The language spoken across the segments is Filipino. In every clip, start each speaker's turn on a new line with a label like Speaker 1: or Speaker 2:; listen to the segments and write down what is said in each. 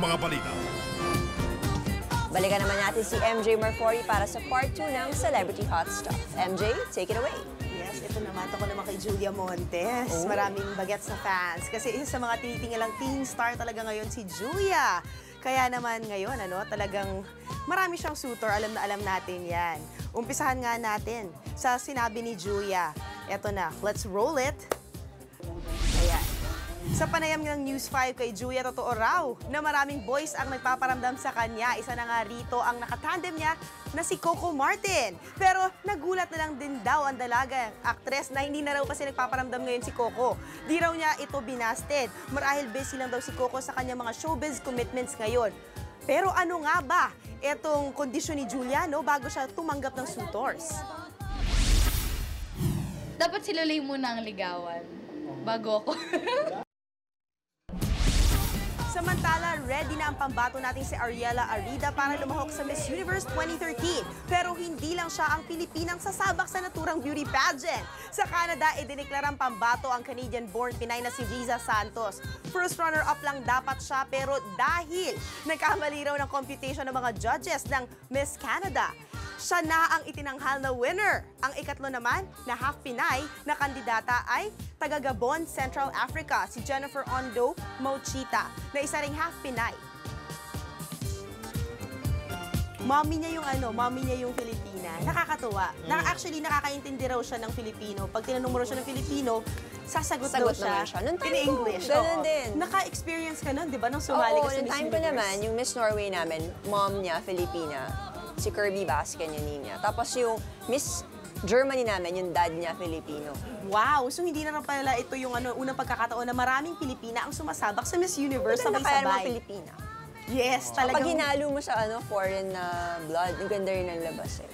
Speaker 1: mga balita.
Speaker 2: Balikan naman natin si MJ Marfori para sa part 2 ng Celebrity Hot Stuff. MJ, take it away.
Speaker 3: Yes, ito naman. Ako naman kay Julia Montes. Maraming bagets sa fans. Kasi isa sa mga tinitingalang teen star talaga ngayon si Julia. Kaya naman ngayon, talagang marami siyang suitor. Alam na alam natin yan. Umpisahan nga natin sa sinabi ni Julia. Eto na, let's roll it. Ayan. Sa panayam ng News 5 kay Julia, totoo raw na maraming boys ang nagpaparamdam sa kanya. Isa na nga rito ang nakatandem niya na si Coco Martin. Pero nagulat na lang din daw ang dalagang aktres na hindi na raw kasi nagpaparamdam ngayon si Coco. Di raw niya ito binasted. Marahil busy lang daw si Coco sa kanyang mga showbiz commitments ngayon. Pero ano nga ba itong kondisyon ni Julia bago siya tumanggap ng suitors?
Speaker 4: Dapat si Lulay muna ang ligawan bago ako.
Speaker 3: Samantala, ready na ang pambato natin si Ariela Arida para lumahok sa Miss Universe 2013. Pero hindi lang siya ang Pilipinang sasabak sa naturang beauty pageant. Sa Canada, idineklarang pambato ang Canadian-born Pinay na si Riza Santos. First runner-up lang dapat siya pero dahil nagkamali raw ng computation ng mga judges ng Miss Canada, siya na ang itinanghal na winner. Ang ikatlo naman na half Pinay na kandidata ay taga-Gabon, Central Africa, si Jennifer Ondo Mochita, na isa ring half Pinay. Mommy niya yung Filipina. Nakakatuwa. Actually, nakakaintindi raw siya ng Filipino. Pag tinanong mo raw siya ng Filipino, sasagot daw siya.
Speaker 2: Nung time
Speaker 3: in
Speaker 2: ko,
Speaker 3: English.
Speaker 2: ganun din.
Speaker 3: Naka-experience ka nun, di ba? Nung sumali ka sa Miss
Speaker 2: Universe. Time ko naman, yung Miss Norway namin, mom niya, Filipina. Si Kirby Basken, yun niya. Tapos yung Miss Germany namin, yung dad niya, Filipino.
Speaker 3: Wow! So hindi na pala ito yung unang pagkakataon na maraming Pilipina ang sumasabak sa Miss Universe
Speaker 2: Maganda kaya naman
Speaker 3: sabay-sabay.
Speaker 2: Filipina.
Speaker 3: Yes, talagang
Speaker 2: Pag hinalo mo sa foreign na blood, ang ganda rin ang labas eh.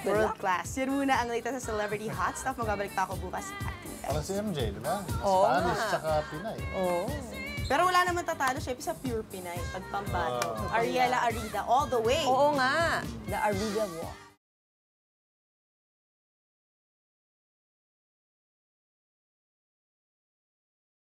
Speaker 2: Good
Speaker 3: world
Speaker 2: luck.
Speaker 3: class. Yan muna ang latest sa Celebrity Hot Stuff. Magbabalik pa ako bukas.
Speaker 5: Parang si MJ, di ba?
Speaker 2: Oo
Speaker 5: Spanish
Speaker 2: nga.
Speaker 5: tsaka Pinay.
Speaker 2: Oo.
Speaker 3: Pero wala naman tatalo, syempre sa pure Pinay. Pagpambato. Ariela Arida, all the way.
Speaker 2: Oo nga. The Arida Walk.